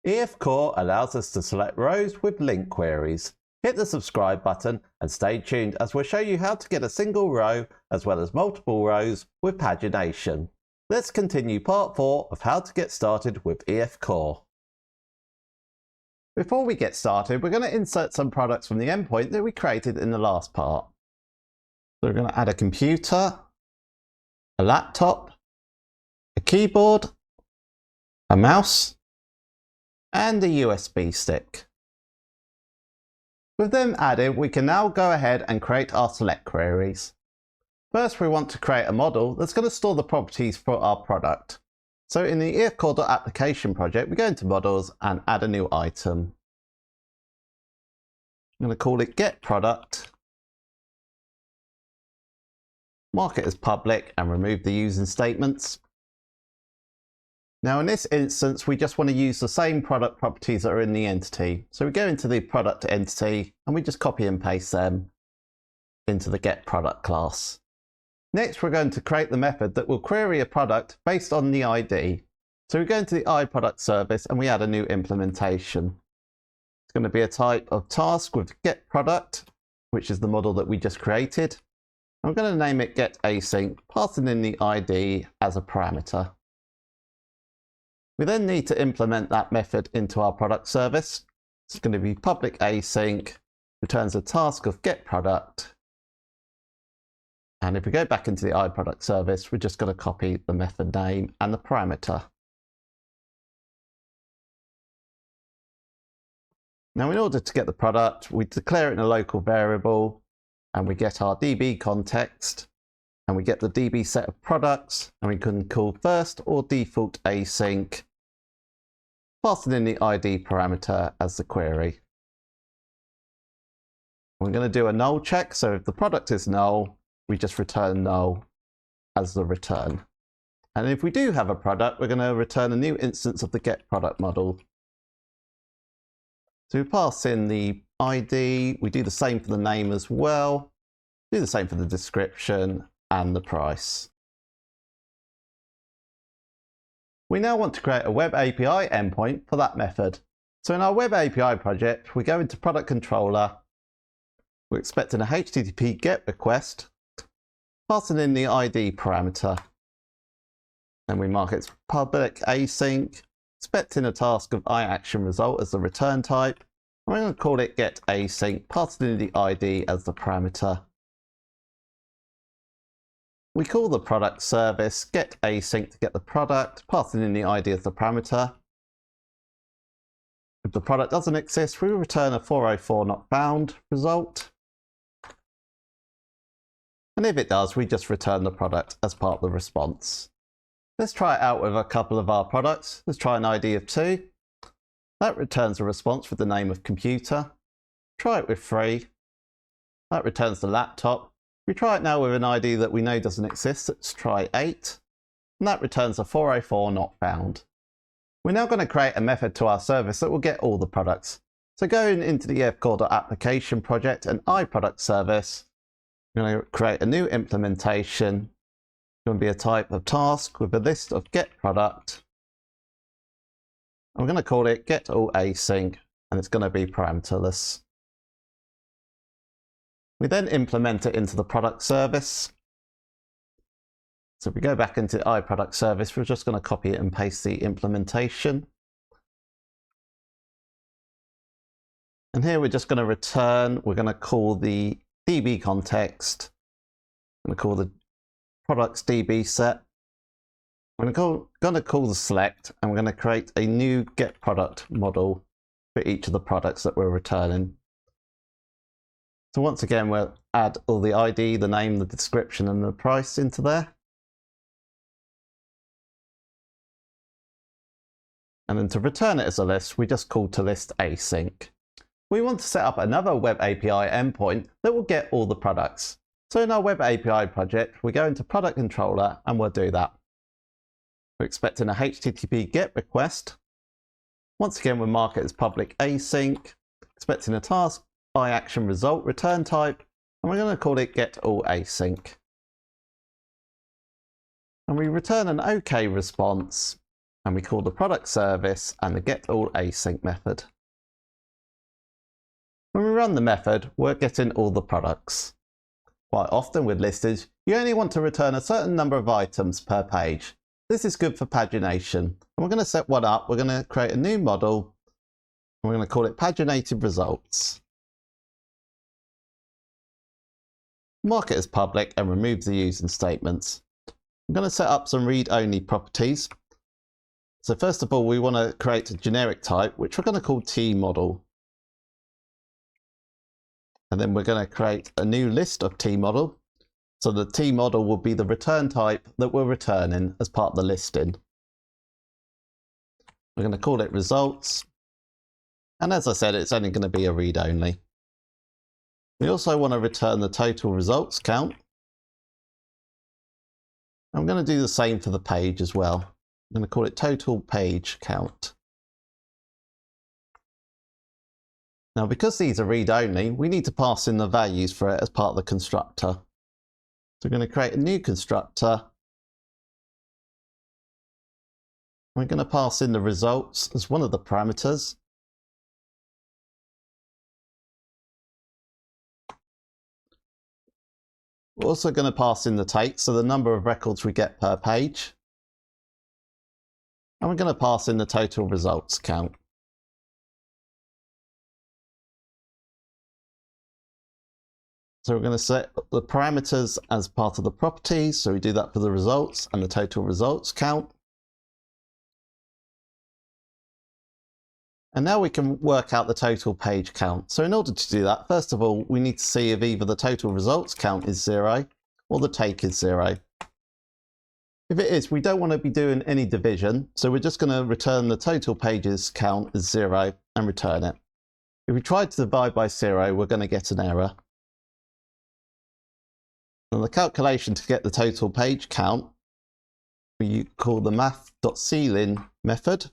EF Core allows us to select rows with LINQ queries. Hit the subscribe button and stay tuned as we'll show you how to get a single row as well as multiple rows with pagination. Let's continue part 4 of how to get started with EF Core. Before we get started, we're going to insert some products from the endpoint that we created in the last part. So we're going to add a computer, a laptop, a keyboard, a mouse, and a USB stick. With them added, we can now go ahead and create our select queries. First, we want to create a model that's going to store the properties for our product. So in the efcore.application project, we go into models and add a new item. I'm going to call it getProduct. Mark it as public and remove the using statements. Now in this instance, we just want to use the same product properties that are in the entity. So we go into the product entity and we just copy and paste them into the getProduct class. Next, we're going to create the method that will query a product based on the ID. So we go into the iProduct service and we add a new implementation. It's going to be a type of task with getProduct, which is the model that we just created. I'm going to name it getAsync, passing in the ID as a parameter. We then need to implement that method into our product service. It's going to be public async, returns a task of getProduct. And if we go back into the iProduct service, we're just going to copy the method name and the parameter. Now in order to get the product, we declare it in a local variable and we get our DB context and we get the DB set of products and we can call first or default async, passing in the ID parameter as the query. We're going to do a null check, so if the product is null, we just return null as the return. And if we do have a product, we're going to return a new instance of the getProduct model. So we pass in the ID, we do the same for the name as well, do the same for the description and the price. We now want to create a web API endpoint for that method. So in our web API project, we go into product controller, we're expecting a HTTP GET request, passing in the ID parameter. Then we mark it as public async, expecting a task of iActionResult as the return type. I'm going to call it getAsync, passing in the ID as the parameter. We call the product service getAsync to get the product, passing in the ID as the parameter. If the product doesn't exist, we return a 404 not found result. And if it does, we just return the product as part of the response. Let's try it out with a couple of our products. Let's try an ID of 2. That returns a response with the name of computer. Try it with 3. That returns the laptop. We try it now with an ID that we know doesn't exist. Let's try 8. And that returns a 404 not found. We're now going to create a method to our service that will get all the products. So going into the efcore.application project and iProduct service, we're going to create a new implementation. It's going to be a type of task with a list of getProduct. I'm going to call it getAllAsync and it's going to be parameterless. We then implement it into the product service. So if we go back into the iProduct service, we're just going to copy it and paste the implementation. And here we're just going to return, we're going to call the DB context. I'm going to call the products DB set. We're going to call the select and we're going to create a new getProduct model for each of the products that we're returning. So once again, we'll add all the ID, the name, the description, and the price into there. And then to return it as a list, we just call toListAsync. We want to set up another web API endpoint that will get all the products. So in our web API project, we go into product controller and we'll do that. We're expecting a HTTP GET request. Once again, we'll mark it as public async, expecting a task by action result return type, and we're going to call it getAllAsync. And we return an OK response and we call the product service and the get all async method. When we run the method, we're getting all the products. Quite often with listers, you only want to return a certain number of items per page. This is good for pagination. And we're going to set one up. We're going to create a new model. And we're going to call it paginated results. Mark it as public and remove the using statements. I'm going to set up some read-only properties. So first of all, we want to create a generic type, which we're going to call tModel. And then we're going to create a new list of tModel. So the tModel will be the return type that we're returning as part of the listing. We're going to call it results. And as I said, it's only going to be a read-only. We also want to return the total results count. I'm going to do the same for the page as well. I'm going to call it total page count. Now, because these are read-only, we need to pass in the values for it as part of the constructor. So we're going to create a new constructor. We're going to pass in the results as one of the parameters. We're also going to pass in the take, so the number of records we get per page. And we're going to pass in the total results count. So we're going to set the parameters as part of the properties. So we do that for the results and the total results count. And now we can work out the total page count. So in order to do that, first of all, we need to see if either the total results count is 0 or the take is 0. If it is, we don't want to be doing any division. So we're just going to return the total pages count as 0 and return it. If we try to divide by 0, we're going to get an error. And the calculation to get the total page count, we call the math.clin method.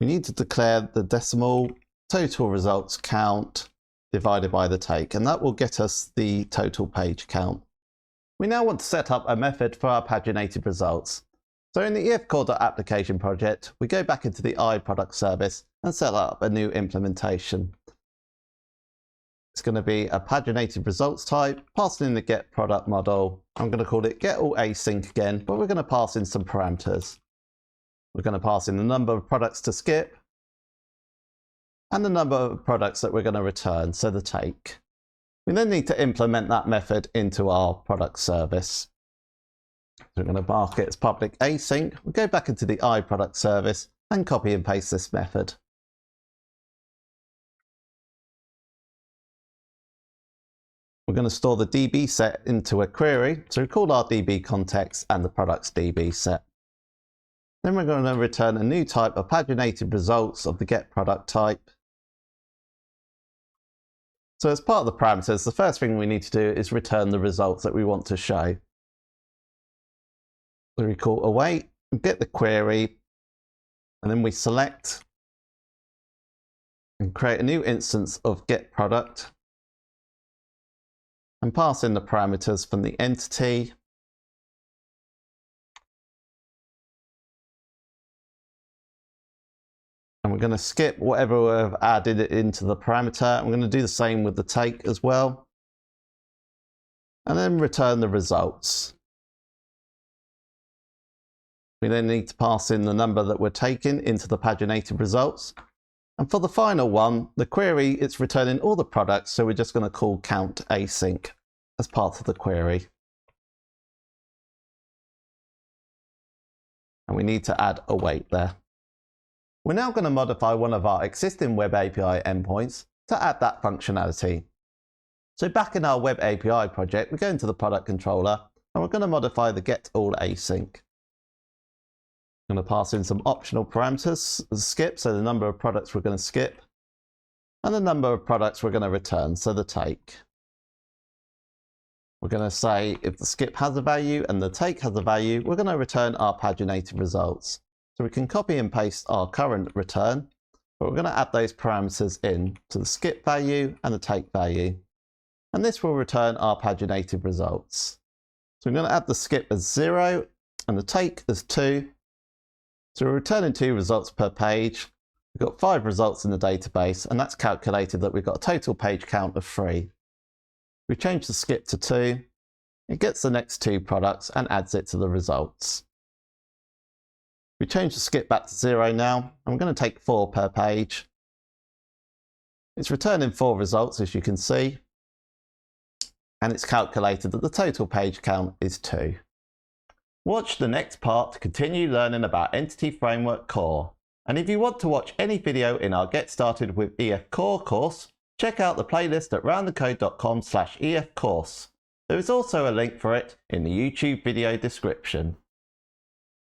We need to declare the decimal total results count divided by the take, and that will get us the total page count. We now want to set up a method for our paginated results. So in the efcore.application project, we go back into the iProduct service and set up a new implementation. It's going to be a paginated results type, passing in the get product model. I'm going to call it get all async again, but we're going to pass in some parameters. We're going to pass in the number of products to skip and the number of products that we're going to return, so the take. We then need to implement that method into our product service. So we're going to mark it as public async. We'll go back into the iProduct service and copy and paste this method. We're going to store the DB set into a query. So we call our DB context and the products DB set. Then we're going to return a new type of paginated results of the get product type. So as part of the parameters, the first thing we need to do is return the results that we want to show. So we call await, get the query, and then we select and create a new instance of get product and pass in the parameters from the entity. And we're going to skip whatever we've added into the parameter. I'm going to do the same with the take as well. And then return the results. We then need to pass in the number that we're taking into the paginated results. And for the final one, the query, it's returning all the products. So we're just going to call count async as part of the query. And we need to add await there. We're now going to modify one of our existing Web API endpoints to add that functionality. So back in our Web API project, we go into the product controller and we're going to modify the get all async. I'm going to pass in some optional parameters, skip, so the number of products we're going to skip, and the number of products we're going to return, so the take. We're going to say if the skip has a value and the take has a value, we're going to return our paginated results. So we can copy and paste our current return, but we're going to add those parameters in to the skip value and the take value. And this will return our paginated results. So we're going to add the skip as 0 and the take is 2. So we're returning 2 results per page. We've got 5 results in the database, and that's calculated that we've got a total page count of 3. We change the skip to 2. It gets the next 2 products and adds it to the results. We change the skip back to 0 now. I'm going to take 4 per page. It's returning 4 results, as you can see. And it's calculated that the total page count is 2. Watch the next part to continue learning about Entity Framework Core. And if you want to watch any video in our Get Started with EF Core course, check out the playlist at roundthecode.com/EF course. There is also a link for it in the YouTube video description.